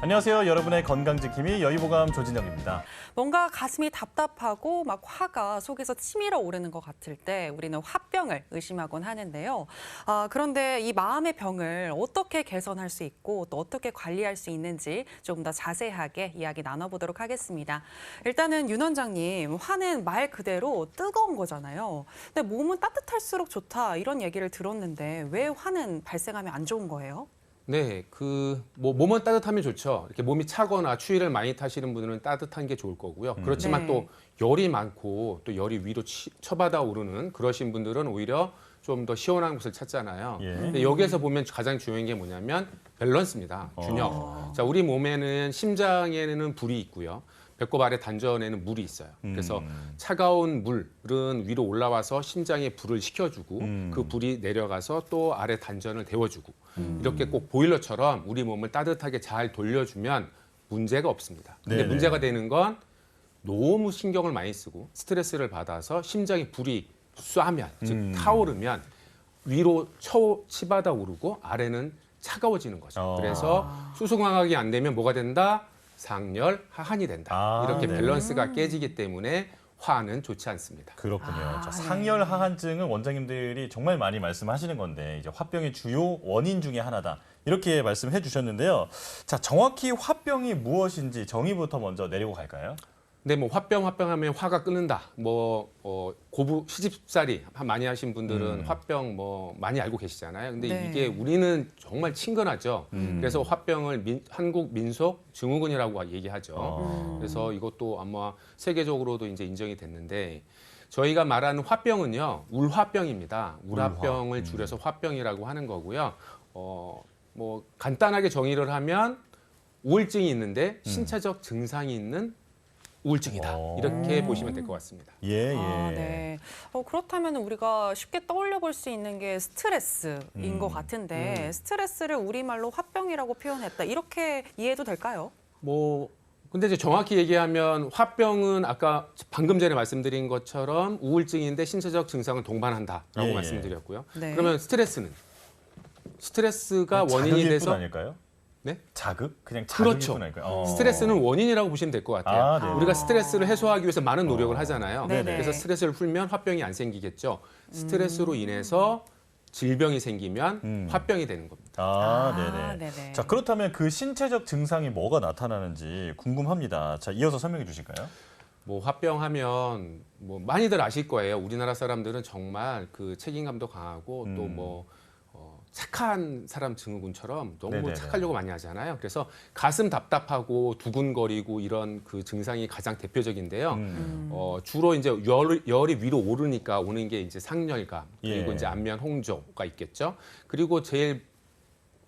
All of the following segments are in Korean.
안녕하세요. 여러분의 건강지킴이 여의보감 조진영입니다. 뭔가 가슴이 답답하고 막 화가 속에서 치밀어 오르는 것 같을 때 우리는 화병을 의심하곤 하는데요. 그런데 이 마음의 병을 어떻게 개선할 수 있고 또 어떻게 관리할 수 있는지 조금 더 자세하게 이야기 나눠보도록 하겠습니다. 일단은 윤 원장님, 화는 말 그대로 뜨거운 거잖아요. 근데 몸은 따뜻할수록 좋다 이런 얘기를 들었는데 왜 화는 발생하면 안 좋은 거예요? 네, 몸은 따뜻하면 좋죠. 이렇게 몸이 차거나 추위를 많이 타시는 분들은 따뜻한 게 좋을 거고요. 그렇지만 네. 또 열이 많고 또 열이 위로 쳐받아 오르는 그러신 분들은 오히려 좀 더 시원한 곳을 찾잖아요. 예. 근데 여기에서 보면 가장 중요한 게 뭐냐면 밸런스입니다. 균형. 자, 우리 몸에는 심장에는 불이 있고요. 배꼽 아래 단전에는 물이 있어요. 그래서 차가운 물은 위로 올라와서 심장에 불을 식혀주고 그 불이 내려가서 또 아래 단전을 데워주고 이렇게 꼭 보일러처럼 우리 몸을 따뜻하게 잘 돌려주면 문제가 없습니다. 근데 네네. 문제가 되는 건 너무 신경을 많이 쓰고 스트레스를 받아서 심장에 불이 쏴면 즉 타오르면 위로 치받아 오르고 아래는 차가워지는 거죠. 그래서 수승화학이 안 되면 뭐가 된다? 상열, 하한이 된다. 이렇게 네. 밸런스가 깨지기 때문에 화는 좋지 않습니다. 그렇군요. 자, 네. 상열 하한증은 원장님들이 정말 많이 말씀하시는 건데 이제 화병의 주요 원인 중에 하나다. 이렇게 말씀해 주셨는데요. 자, 정확히 화병이 무엇인지 정의부터 먼저 내리고 갈까요? 근데 뭐 화병하면 화가 끓는다. 고부 시집살이 많이 하신 분들은 화병 많이 알고 계시잖아요. 근데 네. 이게 우리는 정말 친근하죠. 그래서 화병을 한국 민속 증후군이라고 얘기하죠. 그래서 이것도 아마 세계적으로도 이제 인정이 됐는데 저희가 말하는 화병은요 울화병입니다. 울화병을 줄여서 화병이라고 하는 거고요. 간단하게 정의를 하면 우울증이 있는데 신체적 증상이 있는 우울증이다. 이렇게 보시면 될 것 같습니다. 예, 예. 네. 그렇다면 우리가 쉽게 떠올려 볼 수 있는 게 스트레스인 것 같은데 스트레스를 우리말로 화병이라고 표현했다. 이렇게 이해해도 될까요? 근데 이제 정확히 얘기하면 화병은 아까 방금 전에 말씀드린 것처럼 우울증인데 신체적 증상을 동반한다라고 예, 예. 말씀드렸고요. 네. 그러면 스트레스가 원인이 자극일 돼서 뿐 아닐까요? 네? 자극? 그냥 자극일 그렇죠. 뿐 아닐까요? 스트레스는 원인이라고 보시면 될 것 같아요. 네. 우리가 스트레스를 해소하기 위해서 많은 노력을 하잖아요. 네네. 그래서 스트레스를 풀면 화병이 안 생기겠죠. 스트레스로 인해서 질병이 생기면 화병이 되는 겁니다. 네네. 네네. 자, 그렇다면 그 신체적 증상이 뭐가 나타나는지 궁금합니다. 자, 이어서 설명해 주실까요? 화병하면 많이들 아실 거예요. 우리나라 사람들은 정말 그 책임감도 강하고 또 착한 사람 증후군처럼 너무 네네네. 착하려고 많이 하잖아요. 그래서 가슴 답답하고 두근거리고 이런 그 증상이 가장 대표적인데요. 주로 이제 열이 위로 오르니까 오는 게 이제 상열감 그리고 예. 이제 안면 홍조가 있겠죠. 그리고 제일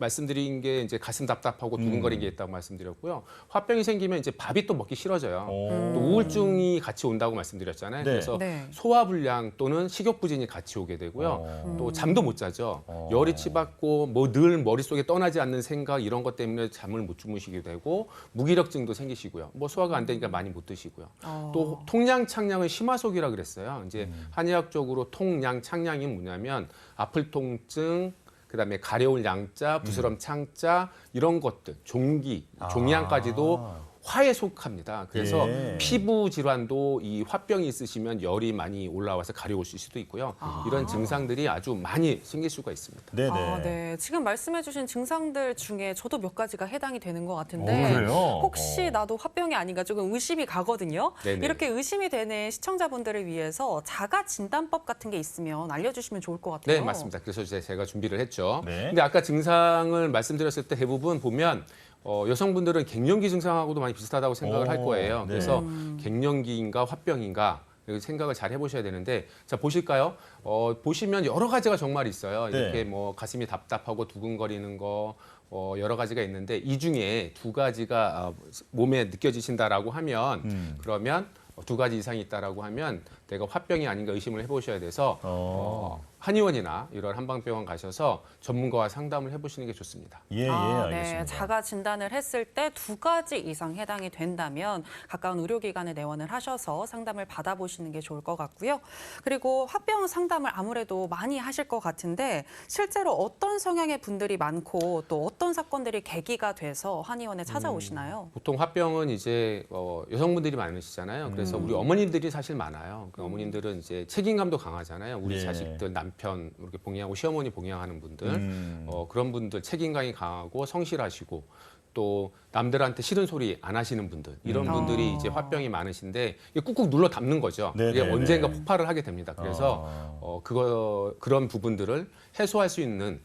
말씀드린 게 이제 가슴 답답하고 두근거리는 게 있다고 말씀드렸고요. 화병이 생기면 이제 밥이 또 먹기 싫어져요. 또 우울증이 같이 온다고 말씀드렸잖아요. 네. 그래서 네. 소화불량 또는 식욕부진이 같이 오게 되고요. 또 잠도 못 자죠. 열이 치받고 늘 머릿속에 떠나지 않는 생각 이런 것 때문에 잠을 못 주무시게 되고 무기력증도 생기시고요. 소화가 안 되니까 많이 못 드시고요. 또 통량착량은 심화속이라 그랬어요. 이제 한의학적으로 통량착량이 뭐냐면 아플 통증 그다음에 가려울 양자, 부스럼 창자 이런 것들, 종양까지도 화에 속합니다. 그래서 예. 피부 질환도 이 화병이 있으시면 열이 많이 올라와서 가려우실 수도 있고요. 이런 증상들이 아주 많이 생길 수가 있습니다. 네네. 네. 지금 말씀해주신 증상들 중에 저도 몇 가지가 해당이 되는 것 같은데 그래요? 혹시 나도 화병이 아닌가 조금 의심이 가거든요. 네네. 이렇게 의심이 되는 시청자분들을 위해서 자가 진단법 같은 게 있으면 알려주시면 좋을 것 같아요. 네, 맞습니다. 그래서 제가 준비를 했죠. 네. 근데 아까 증상을 말씀드렸을 때 대부분 보면 여성분들은 갱년기 증상하고도 많이 비슷하다고 생각을 할 거예요. 네. 그래서 갱년기인가 화병인가 이렇게 생각을 잘 해보셔야 되는데 자 보실까요? 보시면 여러 가지가 정말 있어요. 네. 이렇게 가슴이 답답하고 두근거리는 거 여러 가지가 있는데 이 중에 두 가지가 몸에 느껴지신다라고 하면 그러면 두 가지 이상이 있다라고 하면 내가 화병이 아닌가 의심을 해보셔야 돼서 한의원이나 이런 한방병원 가셔서 전문가와 상담을 해보시는 게 좋습니다. 예, 알겠습니다. 네. 자가 진단을 했을 때 2가지 이상 해당이 된다면 가까운 의료기관에 내원을 하셔서 상담을 받아보시는 게 좋을 것 같고요. 그리고 화병 상담을 아무래도 많이 하실 것 같은데 실제로 어떤 성향의 분들이 많고 또 어떤 사건들이 계기가 돼서 한의원에 찾아오시나요? 보통 화병은 이제 여성분들이 많으시잖아요. 그래서 우리 어머님들이 사실 많아요. 그 어머님들은 이제 책임감도 강하잖아요. 우리 예. 자식들, 남편 이렇게 봉양하고 시어머니 봉양하는 분들, 그런 분들 책임감이 강하고 성실하시고 또 남들한테 싫은 소리 안 하시는 분들 이런 분들이 이제 화병이 많으신데 이게 꾹꾹 눌러 담는 거죠. 네, 이게 네, 언젠가 네. 폭발을 하게 됩니다. 그래서 그런 부분들을 해소할 수 있는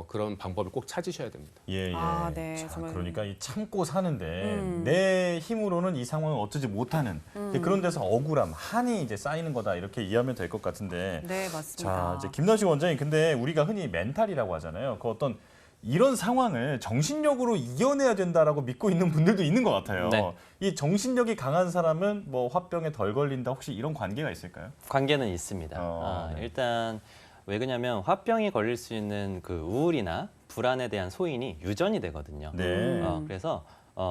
그런 방법을 꼭 찾으셔야 됩니다. 예. 네, 자, 정말. 그러니까 이 참고 사는데 내 힘으로는 이 상황을 어쩌지 못하는 그런 데서 억울함, 한이 이제 쌓이는 거다 이렇게 이해하면 될 것 같은데. 네, 맞습니다. 자, 이제 김남식 원장님, 근데 우리가 흔히 멘탈이라고 하잖아요. 그 어떤 이런 상황을 정신력으로 이겨내야 된다라고 믿고 있는 분들도 있는 것 같아요. 네. 이 정신력이 강한 사람은 뭐 화병에 덜 걸린다. 혹시 이런 관계가 있을까요? 관계는 있습니다. 네. 일단 왜 그러냐면 화병이 걸릴 수 있는 그 우울이나 불안에 대한 소인이 유전이 되거든요. 네. 그래서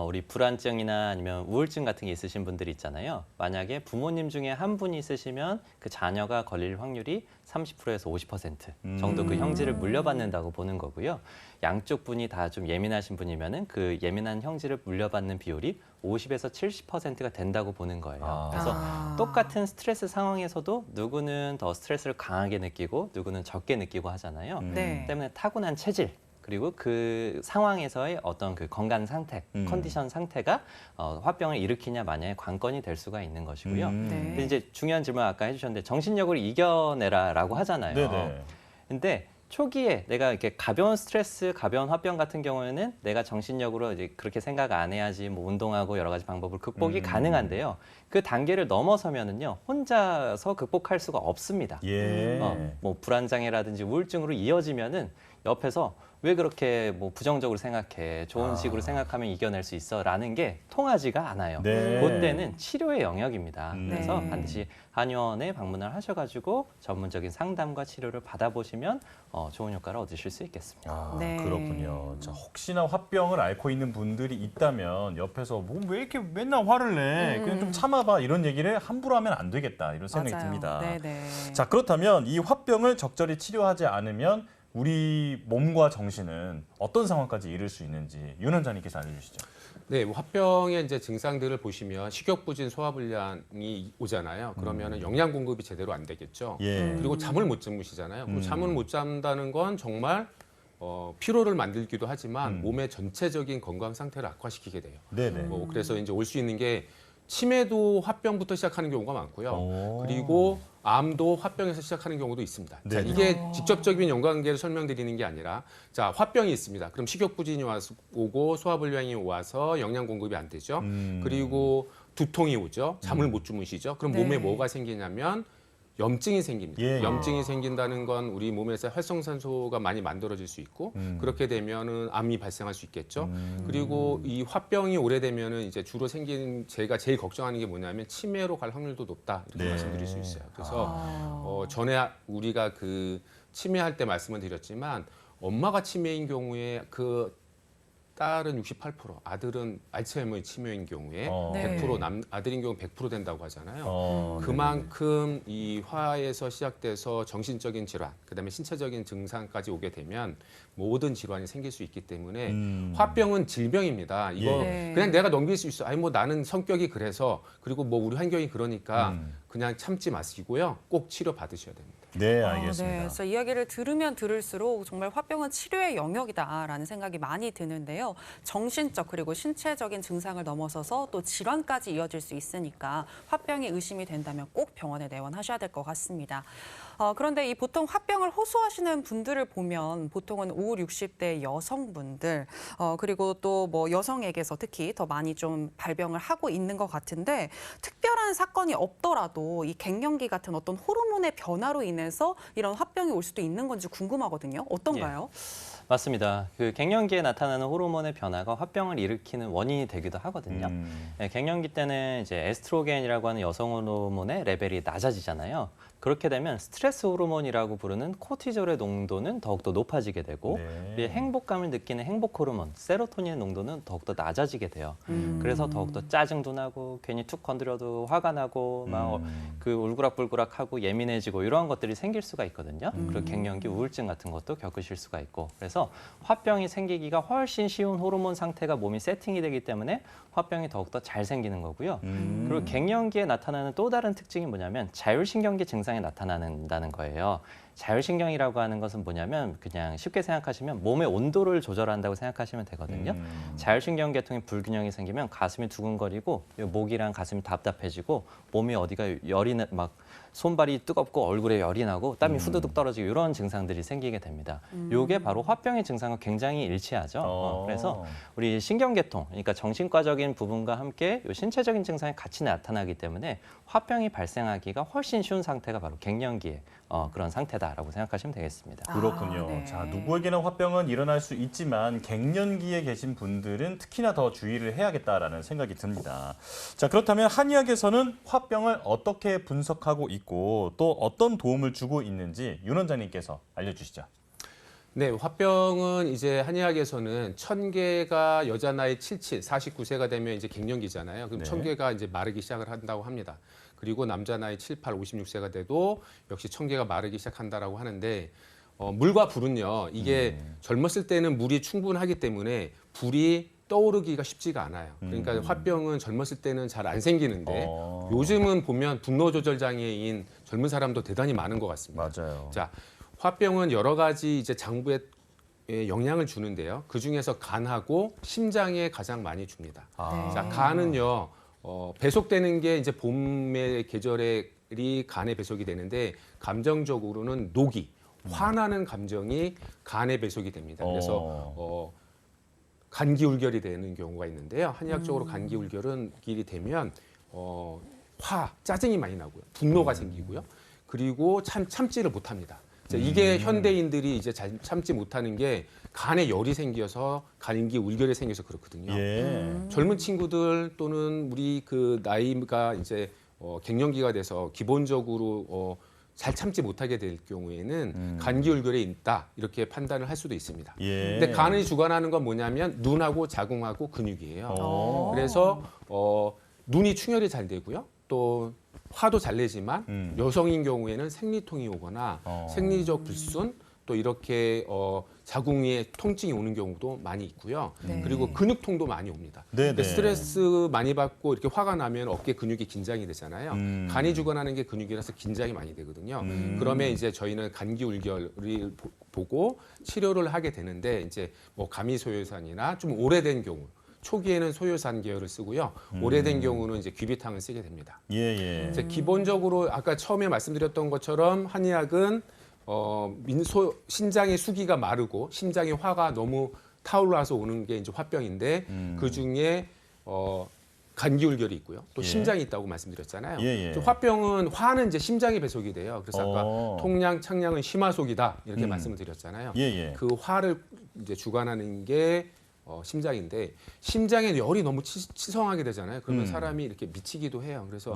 우리 불안증이나 아니면 우울증 같은 게 있으신 분들이 있잖아요. 만약에 부모님 중에 한 분이 있으시면 그 자녀가 걸릴 확률이 30%에서 50% 정도 그 형질을 물려받는다고 보는 거고요. 양쪽 분이 다 좀 예민하신 분이면은 그 예민한 형질을 물려받는 비율이 50에서 70%가 된다고 보는 거예요. 그래서 똑같은 스트레스 상황에서도 누구는 더 스트레스를 강하게 느끼고 누구는 적게 느끼고 하잖아요. 네. 때문에 타고난 체질 그리고 그 상황에서의 어떤 그 건강 상태, 컨디션 상태가 화병을 일으키냐 마냐의 관건이 될 수가 있는 것이고요. 네. 근데 이제 중요한 질문 아까 해주셨는데 정신력을 이겨내라라고 하잖아요. 네네. 근데 초기에 내가 이렇게 가벼운 스트레스, 가벼운 화병 같은 경우에는 내가 정신력으로 이제 그렇게 생각 안 해야지 뭐 운동하고 여러 가지 방법을 극복이 가능한데요. 그 단계를 넘어서면은요 혼자서 극복할 수가 없습니다. 예. 뭐 불안장애라든지 우울증으로 이어지면은 옆에서 왜 그렇게 뭐 부정적으로 생각해 좋은 식으로 생각하면 이겨낼 수 있어라는 게 통하지가 않아요. 네. 그때는 치료의 영역입니다. 그래서 네. 반드시 한의원에 방문을 하셔가지고 전문적인 상담과 치료를 받아보시면 좋은 효과를 얻으실 수 있겠습니다. 네. 그렇군요. 자, 혹시나 화병을 앓고 있는 분들이 있다면 옆에서 뭐 왜 이렇게 맨날 화를 내? 그냥 좀 참아봐. 이런 얘기를 함부로 하면 안 되겠다. 이런 생각이 맞아요. 듭니다. 네네. 자, 그렇다면 이 화병을 적절히 치료하지 않으면 우리 몸과 정신은 어떤 상황까지 이를 수 있는지 윤 원장님께서 알려주시죠. 네, 화병의 이제 증상들을 보시면 식욕부진, 소화불량이 오잖아요. 그러면은 영양 공급이 제대로 안 되겠죠. 예. 그리고 잠을 못 주무시잖아요. 그리고 잠을 못 잔다는 건 정말 피로를 만들기도 하지만 몸의 전체적인 건강 상태를 악화시키게 돼요. 네네. 그래서 이제 올 수 있는 게 치매도 화병부터 시작하는 경우가 많고요. 오. 그리고 암도 화병에서 시작하는 경우도 있습니다. 자, 네네. 이게 직접적인 연관관계를 설명드리는 게 아니라 자, 화병이 있습니다. 그럼 식욕부진이 오고 소화불량이 와서 영양 공급이 안 되죠. 그리고 두통이 오죠. 잠을 못 주무시죠. 그럼 네. 몸에 뭐가 생기냐면 염증이 생깁니다. 예. 염증이 생긴다는 건 우리 몸에서 활성산소가 많이 만들어질 수 있고 그렇게 되면은 암이 발생할 수 있겠죠. 그리고 이 화병이 오래되면은 이제 주로 생기는 제가 제일 걱정하는 게 뭐냐면 치매로 갈 확률도 높다 이렇게 네. 말씀드릴 수 있어요. 그래서 전에 우리가 그 치매할 때 말씀을 드렸지만 엄마가 치매인 경우에 그 딸은 68%, 아들은 알츠하이머의 치매인 경우에 네. 100% 아들인 경우 100% 된다고 하잖아요. 네. 그만큼 이 화에서 시작돼서 정신적인 질환, 그다음에 신체적인 증상까지 오게 되면 모든 질환이 생길 수 있기 때문에 화병은 질병입니다. 이거 네. 그냥 내가 넘길 수 있어. 아니 뭐 나는 성격이 그래서 그리고 뭐 우리 환경이 그러니까 그냥 참지 마시고요. 꼭 치료 받으셔야 됩니다. 네, 네. 알겠습니다. 그래서 이야기를 들으면 들을수록 정말 화병은 치료의 영역이다라는 생각이 많이 드는데요. 정신적 그리고 신체적인 증상을 넘어서서 또 질환까지 이어질 수 있으니까 화병이 의심이 된다면 꼭 병원에 내원하셔야 될 것 같습니다. 그런데 이 보통 화병을 호소하시는 분들을 보면 보통은 50, 60대 여성분들 그리고 또 뭐 여성에게서 특히 더 많이 좀 발병을 하고 있는 것 같은데 특별한 사건이 없더라도 이 갱년기 같은 어떤 호르몬의 변화로 인해서 이런 화병이 올 수도 있는 건지 궁금하거든요. 어떤가요? 맞습니다. 그 갱년기에 나타나는 호르몬의 변화가 화병을 일으키는 원인이 되기도 하거든요. 갱년기 때는 이제 에스트로겐이라고 하는 여성 호르몬의 레벨이 낮아지잖아요. 그렇게 되면 스트레스 호르몬이라고 부르는 코티졸의 농도는 더욱더 높아지게 되고 우리의 행복감을 느끼는 행복 호르몬, 세로토닌의 농도는 더욱더 낮아지게 돼요. 그래서 더욱더 짜증도 나고 괜히 툭 건드려도 화가 나고 막 그 울그락불그락하고 예민해지고 이러한 것들이 생길 수가 있거든요. 그리고 갱년기 우울증 같은 것도 겪으실 수가 있고 그래서 화병이 생기기가 훨씬 쉬운 호르몬 상태가 몸이 세팅이 되기 때문에 화병이 더욱더 잘 생기는 거고요. 그리고 갱년기에 나타나는 또 다른 특징이 뭐냐면 자율신경계 증상이 나타난다는 거예요. 자율신경이라고 하는 것은 뭐냐면 그냥 쉽게 생각하시면 몸의 온도를 조절한다고 생각하시면 되거든요. 자율신경 계통에 불균형이 생기면 가슴이 두근거리고 목이랑 가슴이 답답해지고 몸이 어디가 열이 막 손발이 뜨겁고 얼굴에 열이 나고 땀이 후두둑 떨어지고 이런 증상들이 생기게 됩니다. 이게 바로 화병의 증상과 굉장히 일치하죠. 그래서 우리 신경계통, 그러니까 정신과적인 부분과 함께 이 신체적인 증상이 같이 나타나기 때문에 화병이 발생하기가 훨씬 쉬운 상태가 바로 갱년기의 그런 상태다라고 생각하시면 되겠습니다. 그렇군요. 네. 자, 누구에게나 화병은 일어날 수 있지만 갱년기에 계신 분들은 특히나 더 주의를 해야겠다라는 생각이 듭니다. 자, 그렇다면 한의학에서는 화병을 어떻게 분석하고 있고 또 어떤 도움을 주고 있는지 윤 원장님께서 알려주시죠. 네, 화병은 이제 한의학에서는 1000개가 여자 나이 77, 49세가 되면 이제 갱년기잖아요. 그럼 네. 1000개가 이제 마르기 시작을 한다고 합니다. 그리고 남자 나이 78, 56세가 돼도 역시 1000개가 마르기 시작한다라고 하는데 물과 불은요. 이게 젊었을 때는 물이 충분하기 때문에 불이 떠오르기가 쉽지가 않아요. 그러니까 화병은 젊었을 때는 잘 안 생기는데 요즘은 보면 분노 조절 장애인 젊은 사람도 대단히 많은 것 같습니다. 맞아요. 자, 화병은 여러 가지 이제 장부에 영향을 주는데요. 그 중에서 간하고 심장에 가장 많이 줍니다. 자, 간은요, 배속되는 게 이제 봄의 계절이 간에 배속이 되는데 감정적으로는 녹이, 화나는 감정이 간에 배속이 됩니다. 그래서 간기울결이 되는 경우가 있는데요. 한의학적으로 간기울결은 길이 되면 짜증이 많이 나고요, 분노가 생기고요, 그리고 참지를 못합니다. 자, 이게 현대인들이 이제 잘 참지 못하는 게 간에 열이 생겨서 간기 울결이 생겨서 그렇거든요. 젊은 친구들 또는 우리 그 나이가 이제 갱년기가 돼서 기본적으로 잘 참지 못하게 될 경우에는 간기 울결이 있다 이렇게 판단을 할 수도 있습니다. 근데 간을 주관하는 건 뭐냐면 눈하고 자궁하고 근육이에요. 그래서 눈이 충혈이 잘 되고요. 또 화도 잘 내지만 여성인 경우에는 생리통이 오거나 생리적 불순 또 이렇게 자궁에 통증이 오는 경우도 많이 있고요. 그리고 근육통도 많이 옵니다. 네네. 스트레스 많이 받고 이렇게 화가 나면 어깨 근육이 긴장이 되잖아요. 간이 주관하는 게 근육이라서 긴장이 많이 되거든요. 그러면 이제 저희는 간기울결을 보고 치료를 하게 되는데 이제 뭐 가미소요산이나 좀 오래된 경우 초기에는 소요산 계열을 쓰고요. 오래된 경우는 이제 귀비탕을 쓰게 됩니다. 이제 기본적으로 아까 처음에 말씀드렸던 것처럼 한의학은 신장의 수기가 마르고 심장의 화가 너무 타올라서 오는 게 이제 화병인데 그 중에 간기울결이 있고요. 또 심장이 있다고 말씀드렸잖아요. 화병은 화는 이제 심장이 배속이 돼요. 그래서 아까 통량, 창량은 심화속이다 이렇게 말씀을 드렸잖아요. 그 화를 이제 주관하는 게 심장인데 심장에 열이 너무 치성하게 되잖아요. 그러면 사람이 이렇게 미치기도 해요. 그래서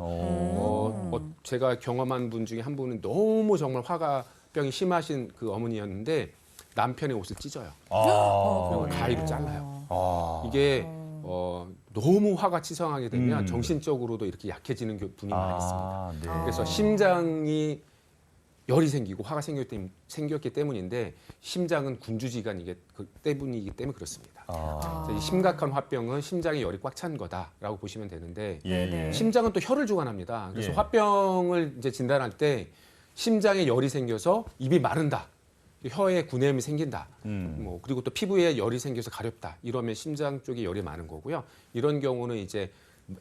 제가 경험한 분 중에 한 분은 너무 정말 화가병이 심하신 그 어머니였는데 남편의 옷을 찢어요. 그리고 가위로 잘라요. 이게 너무 화가 치성하게 되면 정신적으로도 이렇게 약해지는 분이 많이 있습니다. 그래서 심장이 열이 생기고 화가 생겼기 때문인데 심장은 군주지간이기 때문이기 때문에 그렇습니다. 이 심각한 화병은 심장에 열이 꽉 찬 거다라고 보시면 되는데 심장은 또 혈을 주관합니다. 그래서 화병을 이제 진단할 때 심장에 열이 생겨서 입이 마른다, 혀에 구내염이 생긴다, 뭐 그리고 또 피부에 열이 생겨서 가렵다 이러면 심장 쪽에 열이 많은 거고요. 이런 경우는 이제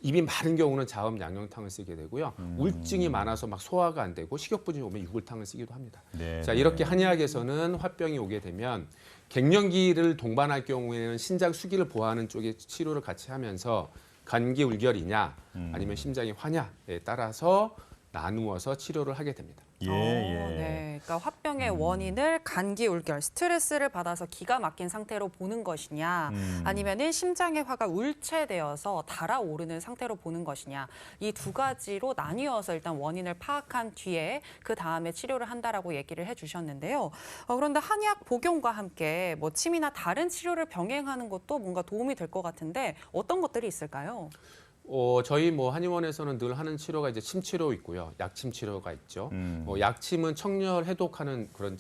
입이 마른 경우는 자음 양념탕을 쓰게 되고요. 우울증이 많아서 막 소화가 안 되고 식욕부진이 오면 유골탕을 쓰기도 합니다. 자, 이렇게 한의학에서는 화병이 오게 되면 갱년기를 동반할 경우에는 신장 수기를 보호하는 쪽에 치료를 같이 하면서 간기 울결이냐 아니면 심장이 화냐에 따라서 나누어서 치료를 하게 됩니다. 예, 네. 그러니까 화병의 원인을 감기 울결, 스트레스를 받아서 기가 막힌 상태로 보는 것이냐, 아니면은 심장의 화가 울체되어서 달아오르는 상태로 보는 것이냐, 이 두 가지로 나뉘어서 일단 원인을 파악한 뒤에 그 다음에 치료를 한다라고 얘기를 해주셨는데요. 그런데 한약 복용과 함께 뭐 침이나 다른 치료를 병행하는 것도 뭔가 도움이 될 것 같은데 어떤 것들이 있을까요? 저희 뭐 한의원에서는 늘 하는 치료가 이제 침치료 있고요. 약침 치료가 있죠. 약침은 청열 해독하는 그런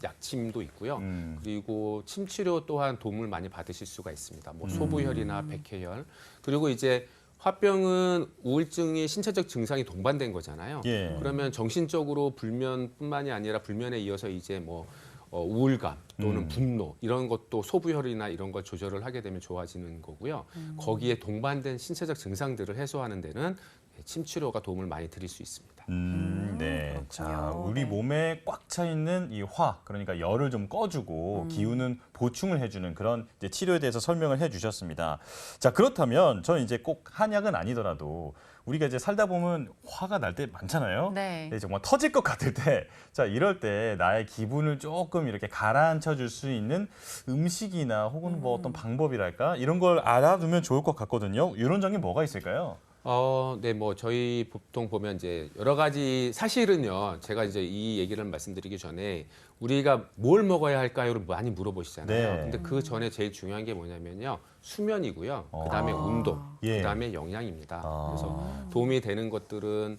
약침도 있고요. 그리고 침치료 또한 도움을 많이 받으실 수가 있습니다. 뭐 소부혈이나 백회혈. 그리고 이제 화병은 우울증이 신체적 증상이 동반된 거잖아요. 예. 그러면 정신적으로 불면뿐만이 아니라 불면에 이어서 이제 뭐 우울감 또는 분노 이런 것도 소부혈이나 이런 걸 조절을 하게 되면 좋아지는 거고요. 거기에 동반된 신체적 증상들을 해소하는 데는 침치료가 도움을 많이 드릴 수 있습니다. 네. 그렇군요. 자, 우리 네. 몸에 꽉 차 있는 이 화, 그러니까 열을 좀 꺼주고 기운은 보충을 해주는 그런 이제 치료에 대해서 설명을 해주셨습니다. 자, 그렇다면 저는 이제 꼭 한약은 아니더라도 우리가 이제 살다 보면 화가 날 때 많잖아요. 네. 근데 정말 터질 것 같을 때, 자, 이럴 때 나의 기분을 조금 이렇게 가라앉혀 줄 수 있는 음식이나 혹은 뭐 어떤 방법이랄까 이런 걸 알아두면 좋을 것 같거든요. 이런 점이 뭐가 있을까요? 네, 뭐 저희 보통 보면 이제 여러 가지 사실은요. 제가 이제 이 얘기를 말씀드리기 전에 우리가 뭘 먹어야 할까요를 많이 물어보시잖아요. 네. 근데 그 전에 제일 중요한 게 뭐냐면요. 수면이고요. 그다음에 운동, 예. 그다음에 영양입니다. 그래서 도움이 되는 것들은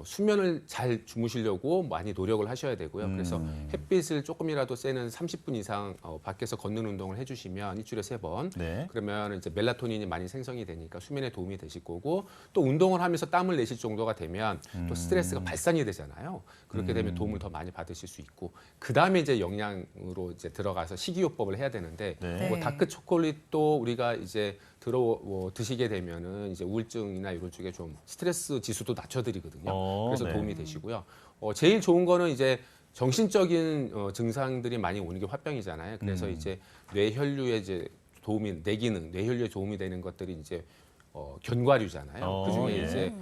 수면을 잘 주무시려고 많이 노력을 하셔야 되고요. 그래서 햇빛을 조금이라도 쐬는 30분 이상 밖에서 걷는 운동을 해주시면 일주일에 3번. 네. 그러면 이제 멜라토닌이 많이 생성이 되니까 수면에 도움이 되실 거고 또 운동을 하면서 땀을 내실 정도가 되면 또 스트레스가 발산이 되잖아요. 그렇게 되면 도움을 더 많이 받으실 수 있고 그 다음에 이제 영양으로 이제 들어가서 식이요법을 해야 되는데 네. 뭐 다크 초콜릿도 우리가 이제 드시게 되면은 이제 우울증이나 이런 쪽에 좀 스트레스 지수도 낮춰드리거든요. 그래서 네. 도움이 되시고요. 제일 좋은 거는 이제 정신적인 증상들이 많이 오는 게 화병이잖아요. 그래서 이제 뇌혈류에 이제 도움이 뇌 기능, 뇌혈류에 도움이 되는 것들이 이제 견과류잖아요. 그중에 예. 이제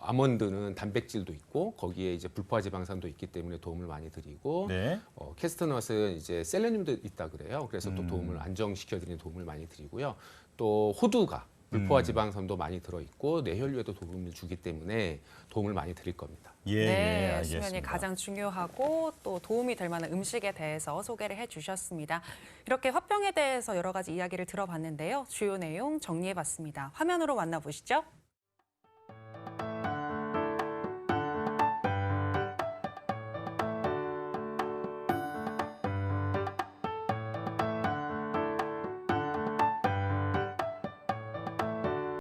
아몬드는 단백질도 있고 거기에 이제 불포화 지방산도 있기 때문에 도움을 많이 드리고 네. 캐스트넛은 이제 셀레늄도 있다 그래요. 그래서 또 도움을 안정시켜 드리는 도움을 많이 드리고요. 또 호두가 불포화 지방산도 많이 들어 있고 뇌혈류에도 도움을 주기 때문에 도움을 많이 드릴 겁니다. 예, 네, 예, 알겠습니다. 수면이 가장 중요하고 또 도움이 될 만한 음식에 대해서 소개를 해주셨습니다. 이렇게 화병에 대해서 여러 가지 이야기를 들어봤는데요. 주요 내용 정리해봤습니다. 화면으로 만나보시죠.